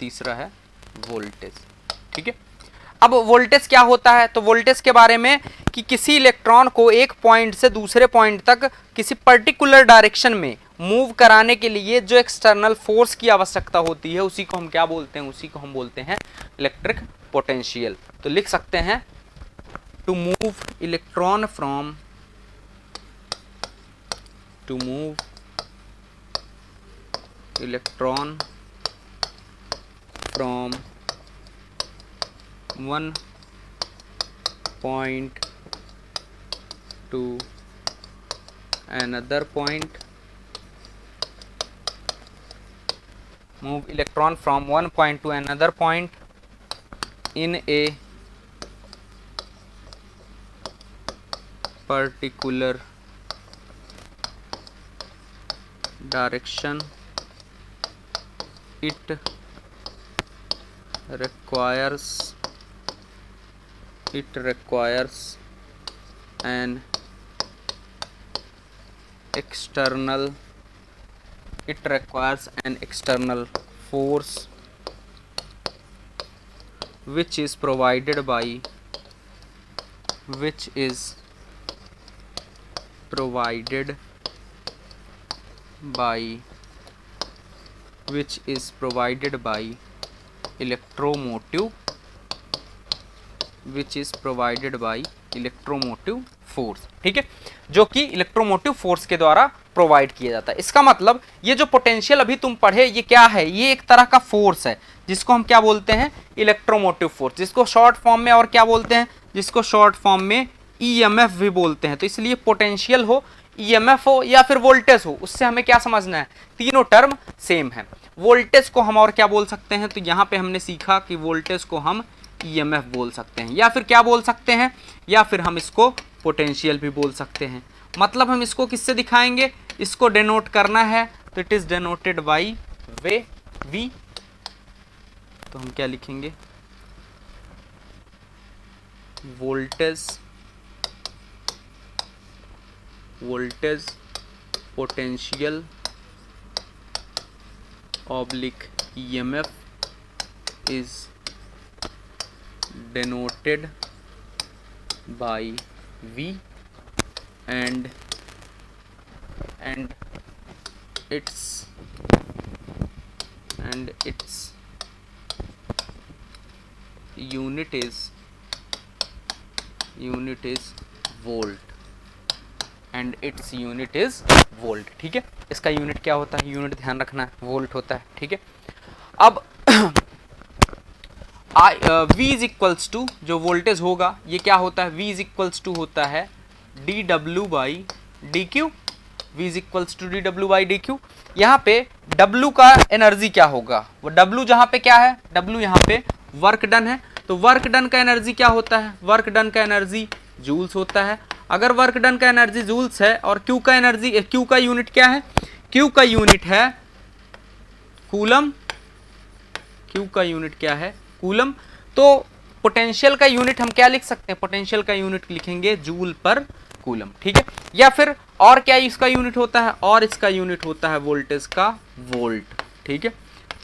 तीसरा है वोल्टेज। ठीक है, अब वोल्टेज क्या होता है, तो वोल्टेज के बारे में कि किसी इलेक्ट्रॉन को एक पॉइंट से दूसरे पॉइंट तक किसी पर्टिकुलर डायरेक्शन में मूव कराने के लिए जो एक्सटर्नल फोर्स की आवश्यकता होती है उसी को हम क्या बोलते हैं, उसी को हम बोलते हैं इलेक्ट्रिक पोटेंशियल। तो लिख सकते हैं to move electron from one point to another point, move electron from one point to another point in a particular direction. It requires an external force which is provided by electromotive force. ठीक है, जो कि electromotive force के द्वारा provide किया जाता है। इसका मतलब ये जो पोटेंशियल अभी तुम पढ़े ये क्या है, ये एक तरह का फोर्स है जिसको हम क्या बोलते हैं, इलेक्ट्रोमोटिव फोर्स, जिसको शॉर्ट फॉर्म में और क्या बोलते हैं, जिसको शॉर्ट फॉर्म में ईएमएफ भी बोलते हैं। तो इसलिए पोटेंशियल हो, ईएमएफ हो या फिर वोल्टेज हो, उससे हमें क्या समझना है, तीनों टर्म सेम है। वोल्टेज को हम और क्या बोल सकते हैं, तो यहाँ पे हमने सीखा कि वोल्टेज को हम ईएमएफ बोल सकते हैं या फिर क्या बोल सकते हैं, या फिर हम इसको पोटेंशियल भी बोल सकते हैं। मतलब हम इसको किससे दिखाएंगे, इसको डेनोट करना है तो it is denoted by way V. तो हम क्या लिखेंगे, voltage potential oblique EMF is denoted by V and its unit is volt। ठीक है, इसका यूनिट क्या होता है, यूनिट ध्यान रखना है, वोल्ट होता है। ठीक है, अब V इज इक्वल्स टू जो वोल्टेज होगा ये क्या होता है, V इज इक्वल्स टू होता है dW by dQ। V is equals to dW by dQ। यहाँ पे W का एनर्जी क्या होगा, वो W जहाँ पे क्या है, W यहाँ पे वर्क डन है, तो वर्क डन का एनर्जी क्या होता है, वर्क डन का एनर्जी जूल्स होता है। अगर वर्क डन का एनर्जी जूल्स है और Q का एनर्जी, Q का यूनिट क्या है, Q का यूनिट है कूलम, Q का यूनिट क्या है, कूलम। तो पोटेंशियल का यूनिट हम क्या लिख सकते हैं, पोटेंशियल का यूनिट लिखेंगे जूल पर कूलम। ठीक है, या फिर और क्या इसका यूनिट होता है, और इसका यूनिट होता है वोल्टेज का वोल्ट। ठीक है,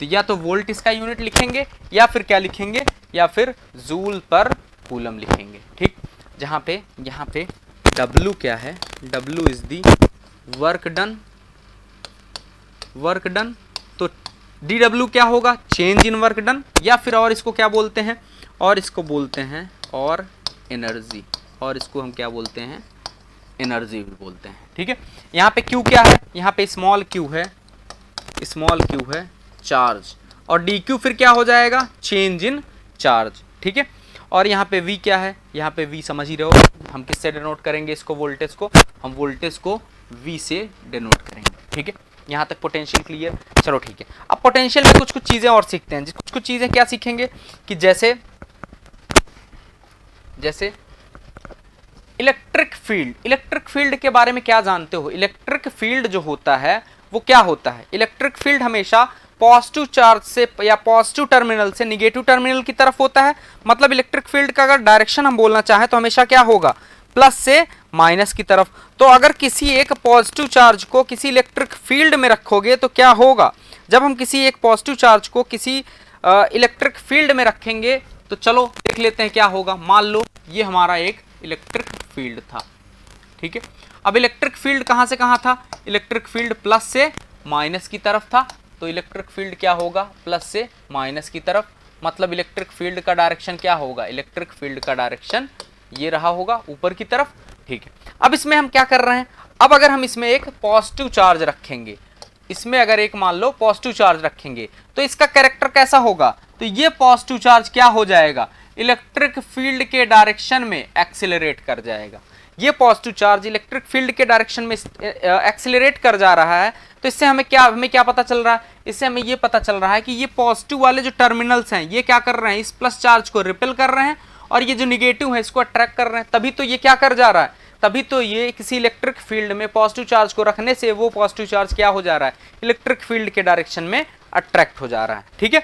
तो या तो वोल्ट इसका यूनिट लिखेंगे या फिर क्या लिखेंगे, या फिर जूल पर कूलम लिखेंगे। ठीक, जहाँ पे यहाँ पे W क्या है, W is the work done, तो dW क्या होगा, चेंज इन वर्क डन, या फिर और इसको क्या बोलते हैं, और इसको बोलते हैं और एनर्जी, और इसको हम क्या बोलते हैं, एनर्जी भी बोलते हैं। ठीक है, यहाँ पे Q क्या है, यहाँ पे स्मॉल q है चार्ज, और dQ फिर क्या हो जाएगा, चेंज इन चार्ज। ठीक है, और यहाँ पे V क्या है, यहाँ पे V समझ ही रहे हो, हम किससे डिनोट करेंगे इसको, वोल्टेज को, हम वोल्टेज को V से डिनोट करेंगे। ठीक है, यहाँ तक पोटेंशियल क्लियर। चलो ठीक है, अब पोटेंशियल में कुछ चीज़ें और सीखते हैं। कुछ चीज़ें क्या सीखेंगे कि जैसे इलेक्ट्रिक फील्ड के बारे में क्या जानते हो। इलेक्ट्रिक फील्ड जो होता है वो क्या होता है, इलेक्ट्रिक फील्ड हमेशा पॉजिटिव चार्ज से या पॉजिटिव टर्मिनल से निगेटिव टर्मिनल की तरफ होता है। मतलब इलेक्ट्रिक फील्ड का अगर डायरेक्शन हम बोलना चाहें तो हमेशा क्या होगा, प्लस से माइनस की तरफ। तो अगर किसी एक पॉजिटिव चार्ज को किसी इलेक्ट्रिक फील्ड में रखोगे तो क्या होगा, जब हम किसी एक पॉजिटिव चार्ज को किसी इलेक्ट्रिक फील्ड में रखेंगे तो चलो देख लेते हैं क्या होगा। मान लो ये हमारा एक इलेक्ट्रिक फील्ड था, ठीक है। अब इलेक्ट्रिक फील्ड कहाँ से कहाँ था, इलेक्ट्रिक फील्ड प्लस से माइनस की तरफ था, तो इलेक्ट्रिक फील्ड क्या होगा, प्लस से माइनस की तरफ। मतलब इलेक्ट्रिक फील्ड का डायरेक्शन क्या होगा, इलेक्ट्रिक फील्ड का डायरेक्शन ये रहा होगा ऊपर की तरफ, ठीक है। अब इसमें हम क्या कर रहे हैं, अब अगर हम इसमें एक पॉजिटिव चार्ज रखेंगे, इसमें अगर एक मान लो पॉजिटिव चार्ज रखेंगे तो इसका कैरेक्टर कैसा होगा, तो ये पॉजिटिव चार्ज क्या हो जाएगा, इलेक्ट्रिक फील्ड के डायरेक्शन में एक्सीलरेट कर जाएगा। ये पॉजिटिव चार्ज इलेक्ट्रिक फील्ड के डायरेक्शन में एक्सीलरेट कर जा रहा है, तो इससे हमें क्या पता चल रहा है, इससे हमें ये पता चल रहा है कि ये पॉजिटिव वाले जो टर्मिनल्स हैं ये क्या कर रहे हैं, इस प्लस चार्ज को रिपेल कर रहे हैं, और ये जो निगेटिव है इसको अट्रैक्ट कर रहे हैं। तभी तो ये क्या कर जा रहा है, तभी तो ये किसी इलेक्ट्रिक फील्ड में पॉजिटिव चार्ज को रखने से वो पॉजिटिव चार्ज क्या हो जा रहा है, इलेक्ट्रिक फील्ड के डायरेक्शन में अट्रैक्ट हो जा रहा है, ठीक है।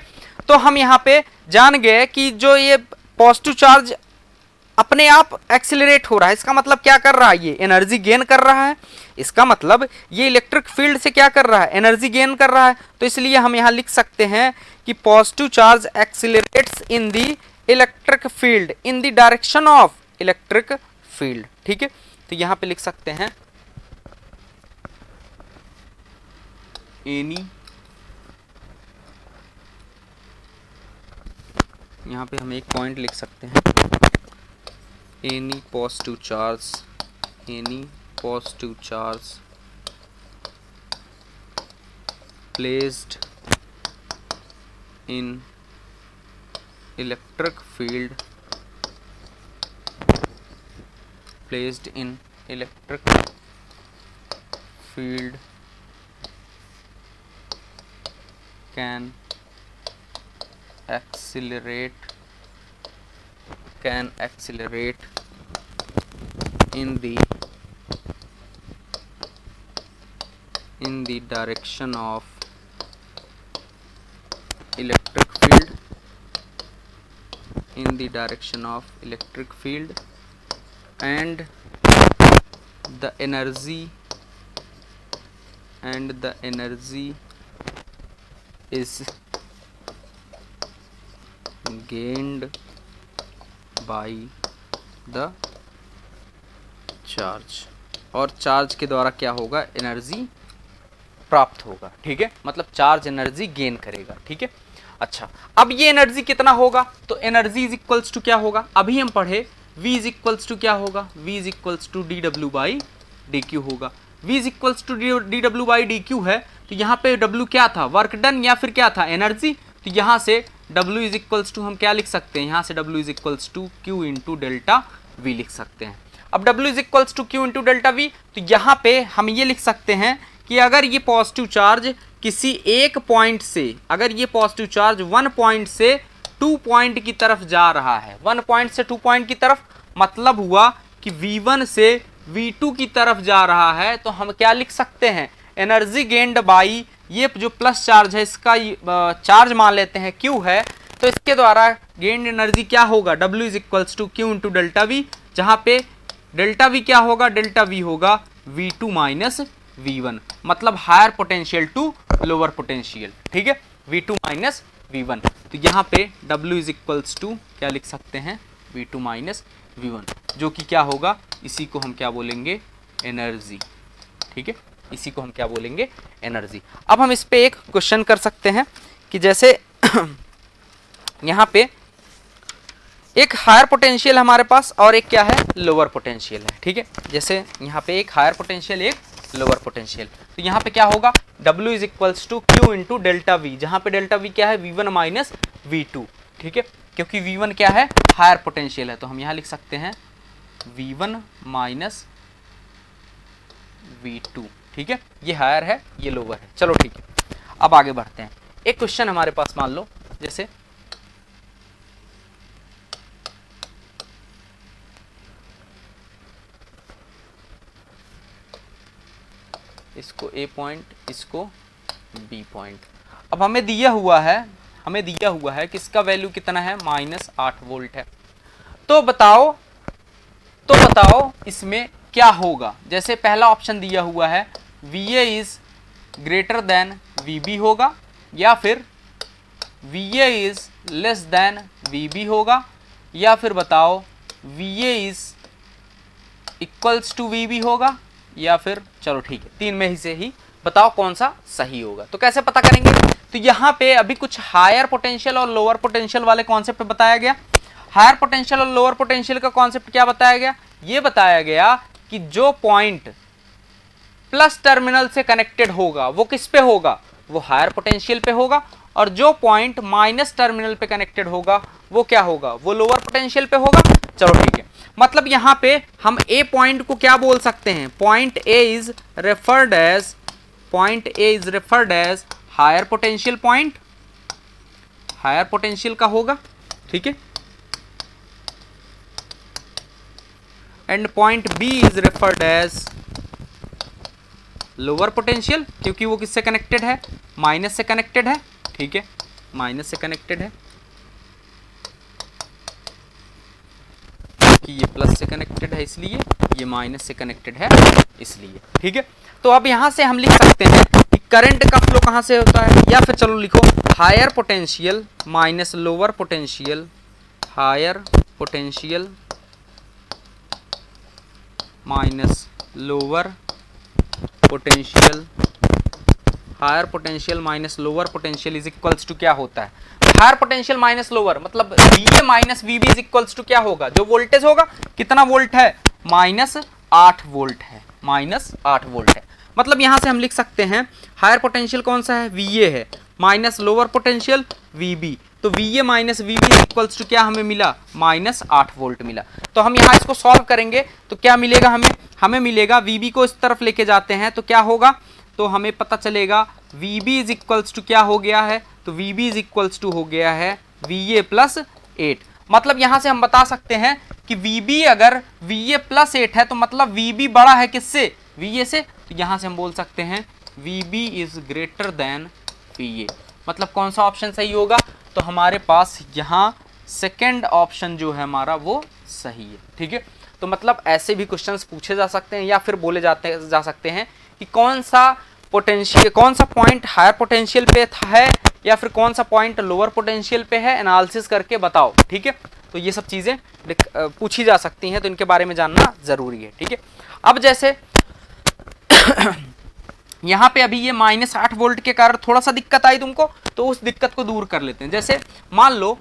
तो हम यहाँ पे जान गए कि जो ये पॉजिटिव चार्ज अपने आप एक्सीलरेट हो रहा है, इसका मतलब क्या कर रहा है, ये एनर्जी गेन कर रहा है। इसका मतलब ये इलेक्ट्रिक फील्ड से क्या कर रहा है, एनर्जी गेन कर रहा है। तो इसलिए हम यहाँ लिख सकते हैं कि positive charge accelerates in the electric field in the direction of electric field, ठीक है। तो यहाँ पे लिख सकते हैं एनी, यहाँ पे हम एक पॉइंट लिख सकते हैं, any positive charge placed in electric field can accelerate in the direction of electric field and the energy is gained by the charge, और चार्ज के द्वारा क्या होगा, एनर्जी प्राप्त होगा, ठीक है। मतलब चार्ज एनर्जी गेन करेगा, ठीक है। अच्छा, अब ये एनर्जी कितना होगा, तो एनर्जी इज इक्वल्स टू क्या होगा, अभी हम पढ़े V इज इक्वल्स टू क्या होगा, V is equals to dW by dQ होगा। V is equals to dW by dQ है, तो यहाँ पे W क्या था, वर्क डन, या फिर क्या था, एनर्जी। तो यहाँ से W इज इक्वल्स टू हम क्या लिख सकते हैं, यहाँ से W is equals to Q into delta V लिख सकते हैं। अब W is equals to Q into delta V, तो यहाँ पे हम ये लिख सकते हैं कि अगर ये पॉजिटिव चार्ज किसी एक पॉइंट से, अगर ये पॉजिटिव चार्ज 1 पॉइंट से 2 पॉइंट की तरफ जा रहा है, 1 पॉइंट से 2 पॉइंट की तरफ, मतलब हुआ कि V1 से V2 की तरफ जा रहा है, तो हम क्या लिख सकते हैं, एनर्जी गेन्ड बाई ये जो प्लस चार्ज है इसका चार्ज मान लेते हैं Q है, तो इसके द्वारा गेन्ड एनर्जी क्या होगा, W is equals to Q into delta V, जहाँ पे डेल्टा V क्या होगा, डेल्टा V होगा V2 माइनस V1, मतलब higher potential to lower potential, ठीक है, V2 माइनस V1। तो यहाँ पे W इज इक्वल्स टू क्या लिख सकते हैं, V2 माइनस V1, जो कि क्या होगा, इसी को हम क्या बोलेंगे, एनर्जी, ठीक है, इसी को हम क्या बोलेंगे, एनर्जी। अब हम इस पे एक क्वेश्चन कर सकते हैं कि जैसे यहाँ पे एक हायर पोटेंशियल हमारे पास और एक क्या है, लोअर पोटेंशियल है, ठीक है। जैसे यहाँ पे एक हायर पोटेंशियल, एक लोअर पोटेंशियल, तो यहाँ पे क्या होगा, W is equals to Q into delta V, जहाँ पे डेल्टा V क्या है, V1 माइनस V2, ठीक है, क्योंकि V1 क्या है, हायर पोटेंशियल है, तो हम यहाँ लिख सकते हैं V1 माइनस V2, ठीक है, ये हायर है, ये लोअर है। चलो ठीक है, अब आगे बढ़ते हैं। एक क्वेश्चन हमारे पास मान लो, जैसे इसको A पॉइंट, इसको B पॉइंट। अब हमें दिया हुआ है कि इसका वैल्यू कितना है, -8 वोल्ट है। तो बताओ इसमें क्या होगा। जैसे पहला ऑप्शन दिया हुआ है VA is greater than VB होगा, या फिर VA is less than VB होगा, या फिर बताओ VA is equals to VB होगा, या फिर चलो ठीक है तीन में ही से ही बताओ कौन सा सही होगा। तो कैसे पता करेंगे? तो यहाँ पे अभी कुछ हायर पोटेंशियल और लोअर पोटेंशियल वाले कॉन्सेप्ट बताया गया। हायर पोटेंशियल और लोअर पोटेंशियल का कॉन्सेप्ट क्या बताया गया? ये बताया गया कि जो पॉइंट प्लस टर्मिनल से कनेक्टेड होगा वो किस पे होगा? वो हायर पोटेंशियल पे होगा, और जो पॉइंट माइनस टर्मिनल पे कनेक्टेड होगा वो क्या होगा? वो लोअर पोटेंशियल पे होगा। चलो ठीक है, मतलब यहां पे हम ए पॉइंट को क्या बोल सकते हैं? Point A is referred as higher potential point, higher potential का होगा, ठीक है। And point B is referred as lower potential, क्योंकि वो किससे कनेक्टेड है? माइनस से कनेक्टेड है, ठीक है, माइनस से कनेक्टेड है, कि ये प्लस से कनेक्टेड है इसलिए, ये माइनस से कनेक्टेड है इसलिए, ठीक है। तो अब यहां से हम लिख सकते हैं कि करंट का फ्लो कहां से होता है, या फिर चलो लिखो higher potential minus lower potential, higher potential minus lower potential, higher potential minus lower potential is equals to क्या होता है? हायर पोटेंशियल माइनस लोअर मतलब VA minus VB is equals to क्या होगा? जो वोल्टेज होगा, कितना वोल्ट है? -8 वोल्ट है, -8 वोल्ट है। मतलब यहां से हम लिख सकते हैं हायर पोटेंशियल कौन सा है? VA है, माइनस लोअर पोटेंशियल VB, तो VA minus VB is equals to क्या हमें मिला? -8 वोल्ट मिला। तो हम यहाँ इसको सॉल्व करेंगे तो क्या मिलेगा हमें? हमें मिलेगा VB को इस तरफ लेके जाते हैं तो क्या होगा? तो हमें पता चलेगा VB इज इक्वल्स टू क्या हो गया है? तो VB इज इक्वल्स टू हो गया है VA प्लस 8। मतलब यहां से हम बता सकते हैं कि VB अगर VA प्लस 8 है तो मतलब VB बड़ा है किससे? VA से। तो यहां से हम बोल सकते हैं VB is greater then VA। मतलब कौन सा ऑप्शन सही होगा? तो हमारे पास यहाँ सेकेंड ऑप्शन जो है हमारा वो सही है, ठीक है। तो मतलब ऐसे भी क्वेश्चंस पूछे जा सकते हैं, या फिर बोले जा सकते हैं कि कौन सा पोटेंशियल, कौन सा पॉइंट हायर पोटेंशियल पे है या फिर कौन सा पॉइंट लोअर पोटेंशियल पे है, एनालिसिस करके बताओ, ठीक है। तो ये सब चीज़ें पूछी जा सकती हैं, तो इनके बारे में जानना ज़रूरी है, ठीक है। अब जैसे यहाँ पे अभी ये -8 वोल्ट के कारण थोड़ा सा दिक्कत आई तुमको, तो उस दिक्कत को दूर कर लेते हैं। जैसे मान लो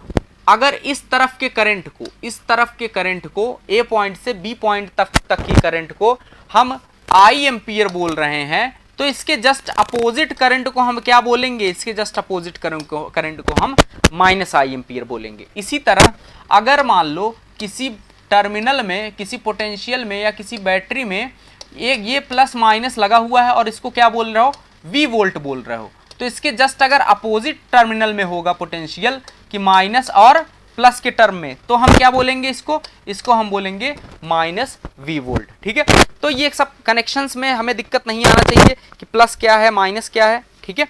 अगर इस तरफ के करंट को ए पॉइंट से बी पॉइंट तक की करंट को हम I एम्पियर बोल रहे हैं, तो इसके जस्ट अपोजिट करंट को हम क्या बोलेंगे? इसके जस्ट अपोजिट करंट को हम -I एम्पियर बोलेंगे। इसी तरह अगर मान लो किसी टर्मिनल में, किसी पोटेंशियल में या किसी बैटरी में ये प्लस माइनस लगा हुआ है और इसको क्या बोल रहे हो? V वोल्ट बोल रहे हो, तो इसके जस्ट अगर अपोजिट टर्मिनल में होगा पोटेंशियल कि माइनस और प्लस के टर्म में, तो हम क्या बोलेंगे? इसको हम बोलेंगे -V वोल्ट, ठीक है। तो ये सब कनेक्शंस में हमें दिक्कत नहीं आना चाहिए कि प्लस क्या है माइनस क्या है, ठीक है।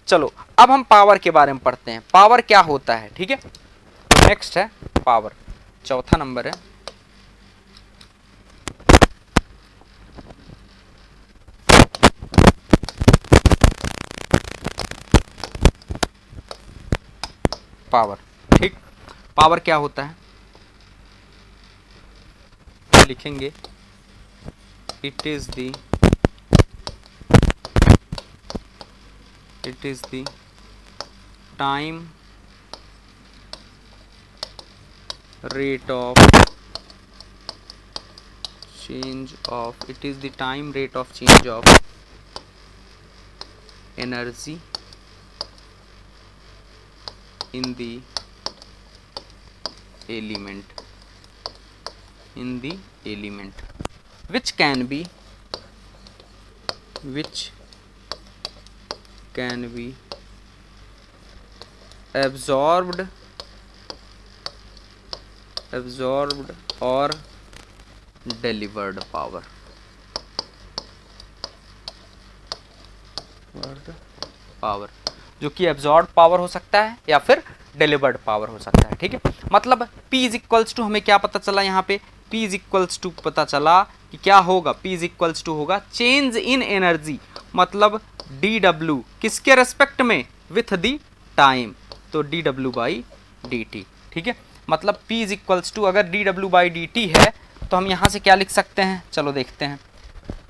चलो अब हम पावर के बारे में पढ़ते हैं, पावर क्या होता है, ठीक है। तो नेक्स्ट है पावर, चौथा नंबर है पावर, ठीक। पावर क्या होता है? लिखेंगे it is the time rate of change of energy in the element which can be absorbed or delivered power, जो कि एब्जॉर्ब पावर हो सकता है या फिर डिलीवर्ड पावर हो सकता है, ठीक है। मतलब P इज इक्वल्स टू, हमें क्या पता चला यहाँ पे? P इज इक्वल्स टू पता चला कि क्या होगा? P इज इक्वल्स टू होगा चेंज इन एनर्जी, मतलब dW किसके रेस्पेक्ट में? With the time. तो dw/dt, ठीक है। मतलब P इज इक्वल्स टू, अगर dw/dt है तो हम यहाँ से क्या लिख सकते हैं, चलो देखते हैं।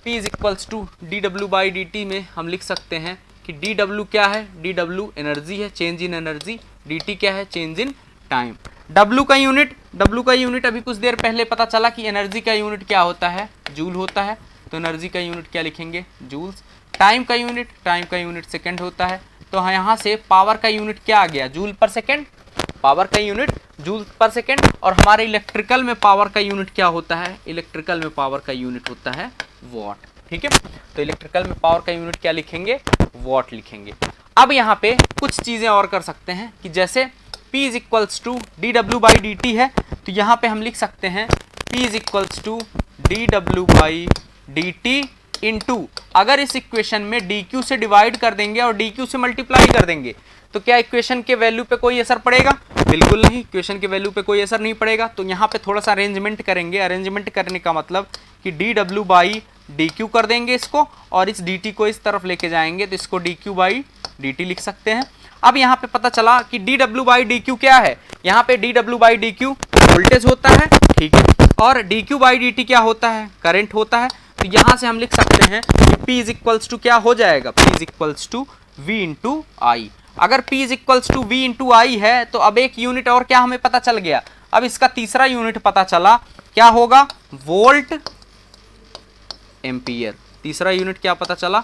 P is equals to dw/dt में हम लिख सकते हैं कि dw क्या है, dw एनर्जी है, चेंज इन एनर्जी, dt क्या है, चेंज इन टाइम। w का यूनिट अभी कुछ देर पहले पता चला कि एनर्जी का यूनिट क्या होता है, जूल होता है, तो एनर्जी का यूनिट क्या लिखेंगे, जूल्स। टाइम का यूनिट सेकंड होता है, तो यहाँ से पावर का यूनिट क्या आ गया, जूल पर सेकंड, पावर का यूनिट जूल पर सेकंड। और हमारे इलेक्ट्रिकल में पावर का यूनिट क्या होता है, इलेक्ट्रिकल में पावर का यूनिट होता है वॉट, ठीक है। तो इलेक्ट्रिकल में पावर का यूनिट क्या लिखेंगे, वॉट लिखेंगे। अब यहाँ पे कुछ चीजें और कर सकते हैं कि जैसे P is equals to dw/dt है, तो यहाँ पे हम लिख सकते हैं P is equals to dw/dt into, अगर इस इक्वेशन में dq से डिवाइड कर देंगे और dq से मल्टीप्लाई कर देंगे तो क्या इक्वेशन के वैल्यू पे कोई असर पड़ेगा, बिल्कुल नहीं, इक्वेशन के वैल्यू पे कोई असर नहीं पड़ेगा। तो यहाँ पे थोड़ा सा अरेंजमेंट करेंगे, अरेंजमेंट करने का मतलब कि dw/dq कर देंगे इसको, और इस dt को इस तरफ लेके जाएंगे तो इसको dq/dt लिख सकते हैं। अब यहाँ पे पता चला कि dw/dq क्या है, यहाँ पे dw/dq वोल्टेज होता है, ठीक है, और dq/dt क्या होता है, करंट होता है। तो यहाँ से हम लिख सकते हैं कि P इज इक्वल्स टू क्या हो जाएगा, P is equals to V into I. अगर P is equals to V into I है तो अब एक यूनिट और क्या हमें पता चल गया, अब इसका तीसरा यूनिट पता चला, क्या होगा, वोल्ट एम्पियर। तीसरा यूनिट क्या पता चला,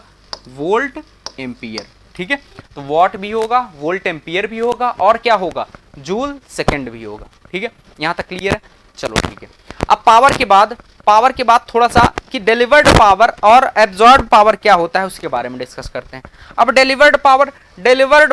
वोल्ट एम्पियर, ठीक है। तो वॉट भी होगा, वोल्ट एम्पियर भी होगा, और क्या होगा, जूल सेकंड भी होगा, ठीक है। यहाँ तक क्लियर है, चलो ठीक है। अब पावर के बाद थोड़ा सा कि डिलीवर्ड पावर और एब्जॉर्ब पावर क्या होता है उसके बारे में डिस्कस करते हैं। अब डिलीवर्ड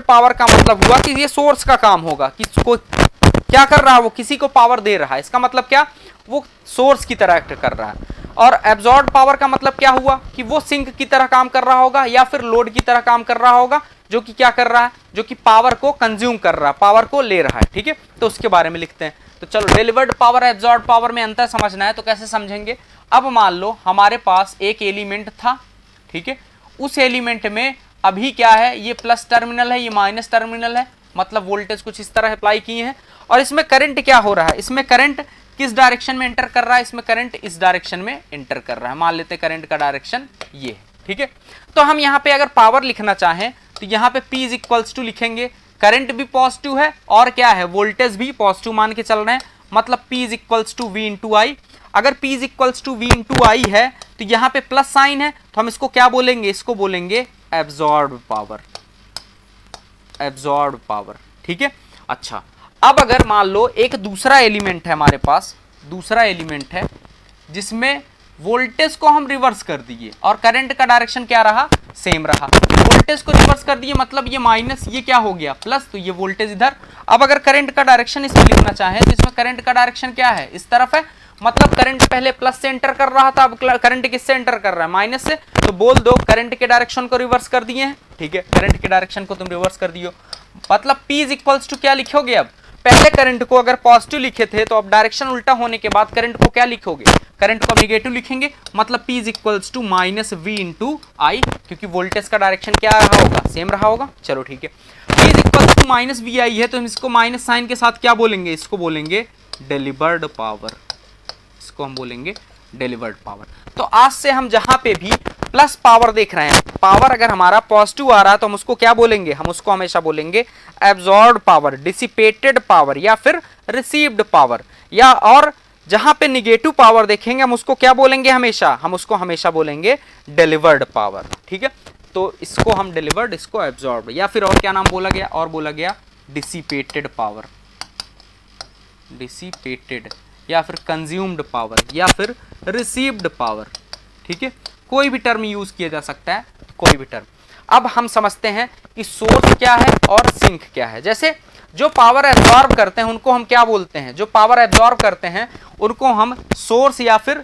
पावर का मतलब हुआ कि ये सोर्स का काम होगा, किसको क्या कर रहा है, वो किसी को पावर दे रहा है, इसका मतलब क्या, वो सोर्स की तरह एक्ट कर रहा है। और एब्जॉर्ब पावर का मतलब क्या हुआ कि वो सिंक की तरह काम कर रहा होगा या फिर लोड की तरह काम कर रहा होगा, जो कि क्या कर रहा है, जो कि पावर को कंज्यूम कर रहा है, पावर को ले रहा है, ठीक है। तो उसके बारे में लिखते हैं। तो चलो डिलीवर्ड पावर एब्जॉर्ब पावर में अंतर समझना है तो कैसे समझेंगे। अब मान लो हमारे पास एक एलिमेंट था, ठीक है, उस एलिमेंट में अभी क्या है, ये प्लस टर्मिनल है, ये माइनस टर्मिनल है, मतलब वोल्टेज कुछ इस तरह अप्लाई किए हैं, और इसमें करंट क्या हो रहा है, इसमें करंट किस डायरेक्शन में एंटर कर रहा है, इसमें करंट इस डायरेक्शन में एंटर कर रहा है। मान लेते हैं करंट का डायरेक्शन ये है, ठीक है। तो हम यहाँ पे अगर पावर लिखना चाहें तो यहाँ पे P इज इक्वल्स टू लिखेंगे, करंट भी पॉजिटिव है और क्या है, वोल्टेज भी पॉजिटिव मान के चल रहे हैं, मतलब P is equals to V into I. अगर P is equals to V into I है तो यहाँ पे प्लस साइन है, तो हम इसको क्या बोलेंगे, इसको बोलेंगे एब्जॉर्ब पावर, ठीक है। अच्छा, अब अगर मान लो एक दूसरा एलिमेंट है हमारे पास, दूसरा एलिमेंट है जिसमें वोल्टेज को हम रिवर्स कर दिए और करंट का डायरेक्शन क्या रहा, सेम रहा। वोल्टेज को रिवर्स कर दिए मतलब ये माइनस, ये क्या हो गया प्लस, तो ये वोल्टेज इधर। अब अगर करंट का डायरेक्शन इसमें लिखना चाहें तो इसमें करंट का डायरेक्शन क्या है, इस तरफ है, मतलब करंट पहले प्लस से एंटर कर रहा था, अब करंट किससे एंटर कर रहा है, माइनस से। तो बोल दो करंट के डायरेक्शन को रिवर्स कर दिए हैं, ठीक है, करंट के डायरेक्शन को तुम रिवर्स कर दियो, मतलब P इज इक्वल्स टू क्या लिखोगे, अब पहले करंट को अगर पॉजिटिव लिखे थे तो अब डायरेक्शन उल्टा होने के बाद करंट को क्या लिखोगे, करंट को नेगेटिव लिखेंगे, मतलब P is equals to minus V into I, क्योंकि वोल्टेज का डायरेक्शन क्या रहा होगा, सेम रहा होगा। चलो ठीक है, P is equals to minus V I है तो हम इसको माइनस साइन के साथ क्या बोलेंगे, इसको बोलेंगे डिलीवर्ड पावर, इसको हम बोलेंगे डिलीवर्ड पावर। तो आज से हम जहां पे भी प्लस पावर देख रहे हैं, पावर अगर हमारा पॉजिटिव आ रहा है तो हम उसको क्या बोलेंगे, हम उसको हमेशा बोलेंगे एब्जॉर्ब्ड पावर, डिसिपेटेड पावर या फिर रिसीव्ड पावर, या और जहां पे निगेटिव पावर देखेंगे हम उसको क्या बोलेंगे, हमेशा हम उसको हमेशा बोलेंगे डिलीवर्ड पावर, ठीक है। तो इसको हम डिलीवर्ड, इसको एब्जॉर्ब, या फिर और क्या नाम बोला गया, और बोला गया डिसिपेटेड पावर, डिसिपेटेड, या फिर कंज्यूम्ड पावर, या फिर रिसीव्ड पावर, ठीक है, कोई भी टर्म यूज किया जा सकता है, कोई भी टर्म। अब हम समझते हैं कि सोर्स क्या है और सिंक क्या है। जैसे जो पावर एब्जॉर्ब करते हैं उनको हम क्या बोलते हैं, जो पावर एब्जॉर्ब करते हैं उनको हम सोर्स या फिर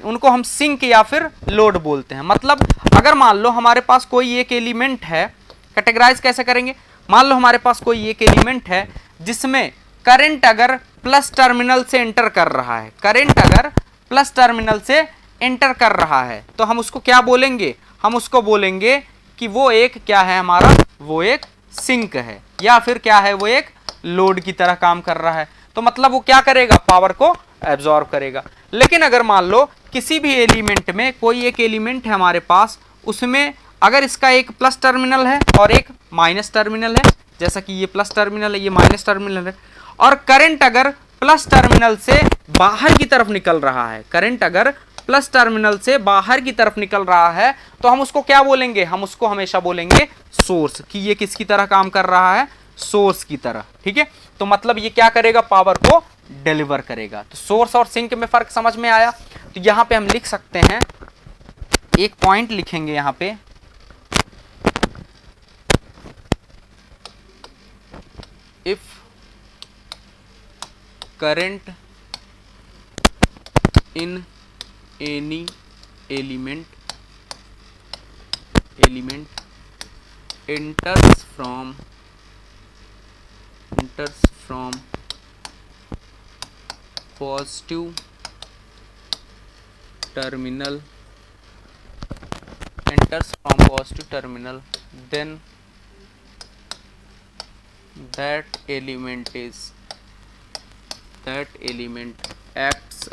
उनको हम सिंक या फिर लोड बोलते हैं। मतलब अगर मान लो हमारे पास कोई एक एलिमेंट है, कैटेगराइज कैसे करेंगे, मान लो हमारे पास कोई एक एलिमेंट है जिसमें करंट अगर प्लस टर्मिनल से एंटर कर रहा है, करंट अगर प्लस टर्मिनल से एंटर कर रहा है तो हम उसको क्या बोलेंगे, हम उसको बोलेंगे कि वो एक क्या है हमारा, वो एक सिंक है, या फिर क्या है, वो एक लोड की तरह काम कर रहा है। तो मतलब वो क्या करेगा, पावर को एब्जॉर्ब करेगा। लेकिन अगर मान लो किसी भी एलिमेंट में कोई एक एलिमेंट है हमारे पास, उसमें अगर इसका एक प्लस टर्मिनल है और एक माइनस टर्मिनल है, जैसा कि ये प्लस टर्मिनल है, ये माइनस टर्मिनल है, और करंट अगर प्लस टर्मिनल से बाहर की तरफ निकल रहा है, करंट अगर प्लस टर्मिनल से बाहर की तरफ निकल रहा है, तो हम उसको क्या बोलेंगे, हम उसको हमेशा बोलेंगे सोर्स, कि ये किसकी तरह काम कर रहा है, सोर्स की तरह। ठीक है, तो मतलब ये क्या करेगा, पावर को डिलीवर करेगा। तो सोर्स और सिंक में फर्क समझ में आया। तो यहां पे हम लिख सकते हैं, एक पॉइंट लिखेंगे यहां पे, if current in any element enters from positive terminal, then that element acts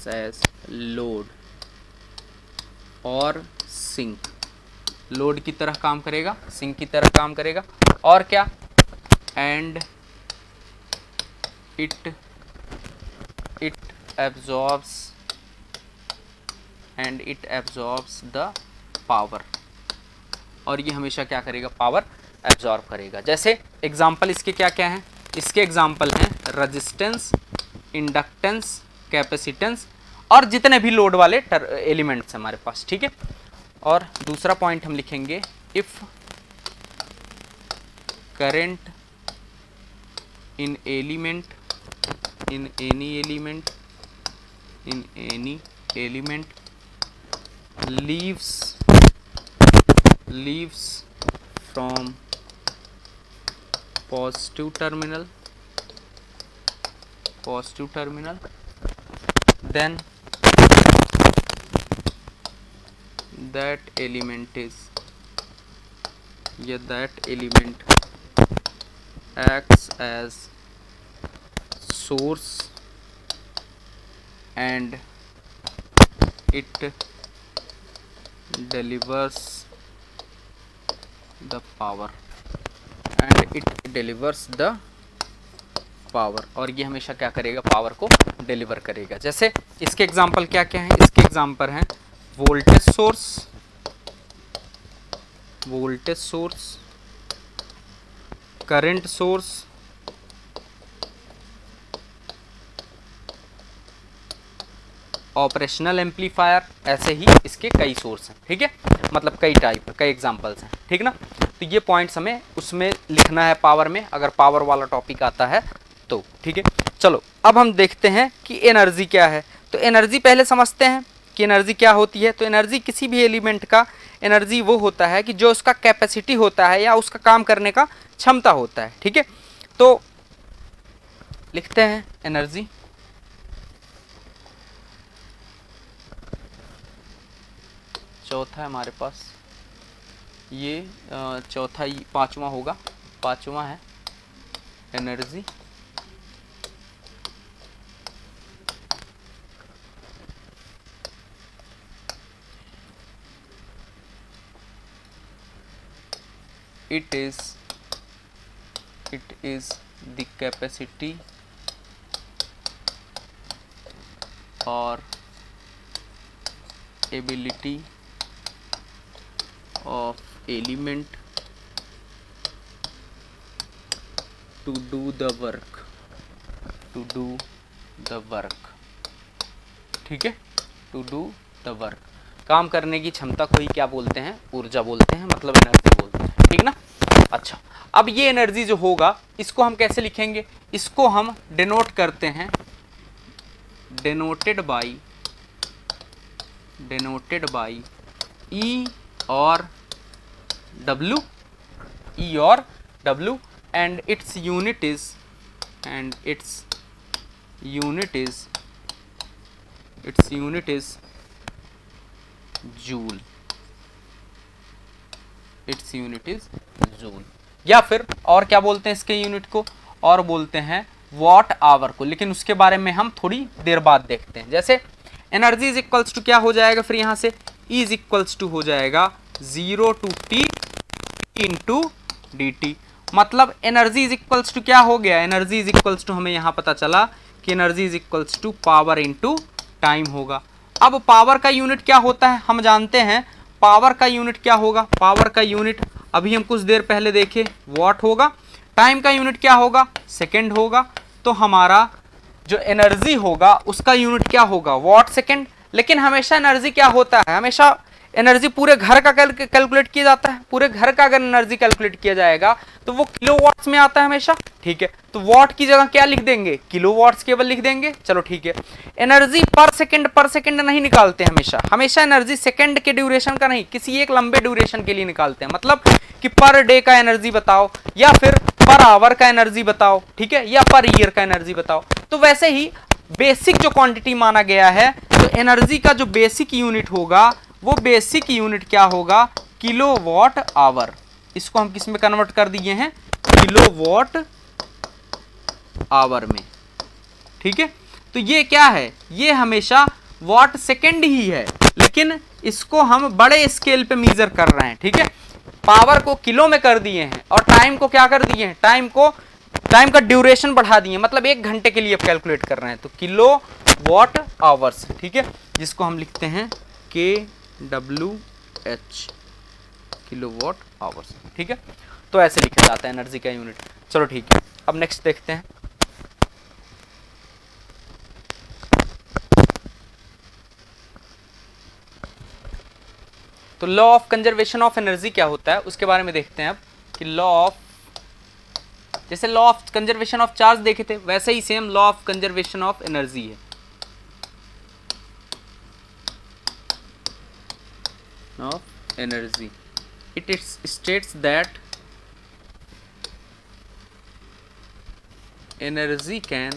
as load और सिंक। लोड की तरह काम करेगा, सिंक की तरह काम करेगा, और क्या, and it absorbs the power, और ये हमेशा क्या करेगा, पावर एब्जॉर्ब करेगा। जैसे एग्जांपल इसके क्या क्या हैं, इसके एग्जांपल हैं रेजिस्टेंस, इंडक्टेंस, कैपेसिटेंस, और जितने भी लोड वाले एलिमेंट्स हैं हमारे पास। ठीक है, और दूसरा पॉइंट हम लिखेंगे, if current in any element leaves from positive terminal, then that element acts as source and it delivers the power, और ये हमेशा क्या करेगा, पावर को डिलीवर करेगा। जैसे इसके एग्जांपल क्या क्या हैं, इसके एग्जांपल हैं voltage source, current source, operational amplifier, ऐसे ही इसके कई सोर्स हैं। ठीक है, मतलब कई टाइप, कई एग्जांपल्स हैं। ठीक ना, तो ये पॉइंट्स हमें उसमें लिखना है पावर में, अगर पावर वाला टॉपिक आता है तो। ठीक है, चलो अब हम देखते हैं कि एनर्जी क्या है। तो एनर्जी पहले समझते हैं कि एनर्जी क्या होती है। तो एनर्जी किसी भी एलिमेंट का एनर्जी वो होता है कि जो उसका कैपेसिटी होता है या उसका काम करने का क्षमता होता है। ठीक है, तो लिखते हैं एनर्जी, चौथा है हमारे पास, ये चौथा, पांचवा होगा, पांचवा है energy. It is the capacity or ability of element to do the work, ठीक है, टू डू द वर्क, काम करने की क्षमता को ही क्या बोलते हैं, ऊर्जा बोलते हैं, मतलब एनर्जी बोलते हैं। ठीक ना, अच्छा, अब ये एनर्जी जो होगा इसको हम कैसे लिखेंगे, इसको हम डिनोट करते हैं, डिनोटेड बाई ई और W, and its unit is joule. Its unit is joule. या फिर और क्या बोलते हैं इसके यूनिट को, और बोलते हैं वॉट आवर को, लेकिन उसके बारे में हम थोड़ी देर बाद देखते हैं। जैसे एनर्जी इज इक्वल्स टू क्या हो जाएगा, फिर यहाँ से E इज इक्वल्स टू हो जाएगा 0 to T इंटू dt। मतलब एनर्जी इज इक्वल्स टू क्या हो गया, एनर्जी इज इक्वल्स टू हमें यहाँ पता चला कि energy is equals to power into time होगा। अब पावर का यूनिट क्या होता है हम जानते हैं, पावर का यूनिट क्या होगा, पावर का यूनिट अभी हम कुछ देर पहले देखे वॉट होगा, टाइम का यूनिट क्या होगा, सेकेंड होगा। तो हमारा जो एनर्जी होगा उसका यूनिट क्या होगा, वॉट सेकेंड। लेकिन हमेशा एनर्जी क्या होता है, हमेशा एनर्जी पूरे घर का कैलकुलेट किया जाता है। पूरे घर का अगर एनर्जी कैलकुलेट किया जाएगा तो वो किलोवाट्स में आता है हमेशा, ठीक है। तो वॉट की जगह क्या लिख देंगे, किलोवाट्स केवल लिख देंगे, चलो ठीक है। एनर्जी पर सेकंड नहीं निकालते हमेशा, हमेशा एनर्जी सेकंड के ड्यूरेशन का नहीं, किसी एक लंबे ड्यूरेशन के लिए निकालते हैं। मतलब कि पर डे का एनर्जी बताओ, या फिर पर आवर का एनर्जी बताओ, ठीक है, या पर ईयर का एनर्जी बताओ। तो वैसे ही बेसिक जो क्वांटिटी माना गया है, तो एनर्जी का जो बेसिक यूनिट होगा वो बेसिक यूनिट क्या होगा, किलोवाट आवर। इसको हम किस में कन्वर्ट कर दिए हैं, किलोवाट आवर में, ठीक है। तो ये क्या है, ये हमेशा वाट सेकेंड ही है, लेकिन इसको हम बड़े स्केल पे मेजर कर रहे हैं, ठीक है। पावर को किलो में कर दिए हैं और टाइम को क्या कर दिए हैं, टाइम का ड्यूरेशन बढ़ा दिए, मतलब 1 घंटे के लिए अब कैलकुलेट कर रहे हैं। तो किलो वॉट आवर्स, ठीक है, जिसको हम लिखते हैं KWH, किलोवाट आवर्स, ठीक है। तो ऐसे लिखा जाता है एनर्जी का यूनिट। चलो ठीक है, अब नेक्स्ट देखते हैं। तो law of conservation of energy क्या होता है उसके बारे में देखते हैं अब, कि लॉ ऑफ, जैसे law of conservation of charge देखे थे, वैसे ही same law of conservation of energy है। of energy, it states that energy can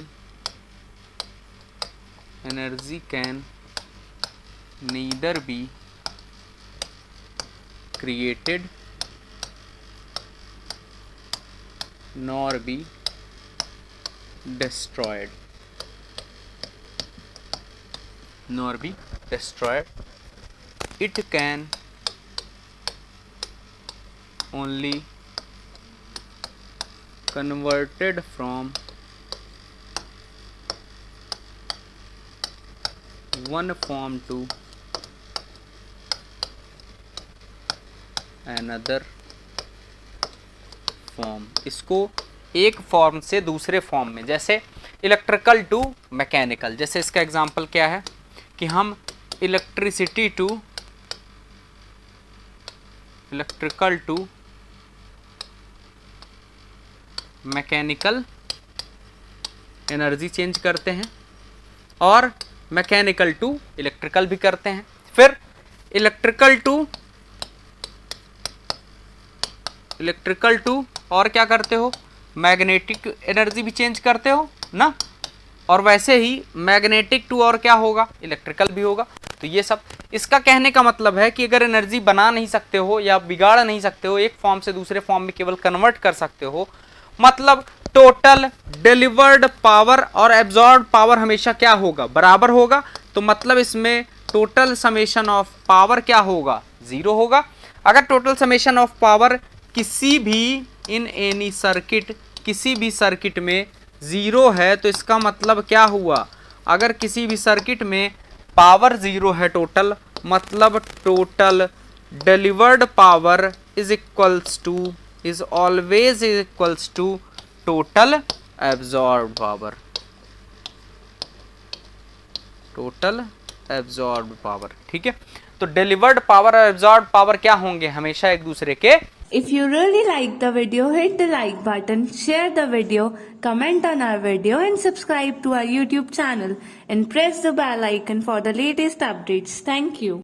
neither be created nor be destroyed, it can only converted from one form to another form। इसको एक form से दूसरे form में, जैसे electrical to mechanical, जैसे इसका example क्या है कि हम electricity to mechanical energy change करते हैं, और मैकेनिकल टू इलेक्ट्रिकल भी करते हैं। फिर इलेक्ट्रिकल टू और क्या करते हो, मैग्नेटिक एनर्जी भी चेंज करते हो ना, और वैसे ही मैग्नेटिक टू और क्या होगा, इलेक्ट्रिकल भी होगा। तो ये सब, इसका कहने का मतलब है कि अगर एनर्जी बना नहीं सकते हो या बिगाड़ नहीं सकते हो, एक फॉर्म से दूसरे फॉर्म में केवल कन्वर्ट कर सकते हो, मतलब टोटल डिलीवर्ड पावर और एब्जॉर्ब पावर हमेशा क्या होगा, बराबर होगा। तो मतलब इसमें टोटल समेशन ऑफ पावर क्या होगा, 0 होगा। अगर टोटल समेशन ऑफ पावर किसी भी इन एनी सर्किट, किसी भी सर्किट में 0 है, तो इसका मतलब क्या हुआ, अगर किसी भी सर्किट में पावर 0 है टोटल, मतलब total delivered power is equals to, is always equals to total absorb power, ठीक है। तो डिलीवर्ड पावर और एब्जॉर्ब पावर क्या होंगे, हमेशा एक दूसरे के। If you really like the video, hit the like button, share the video, comment on our video and subscribe to our YouTube channel and press the bell icon for the latest updates. Thank you.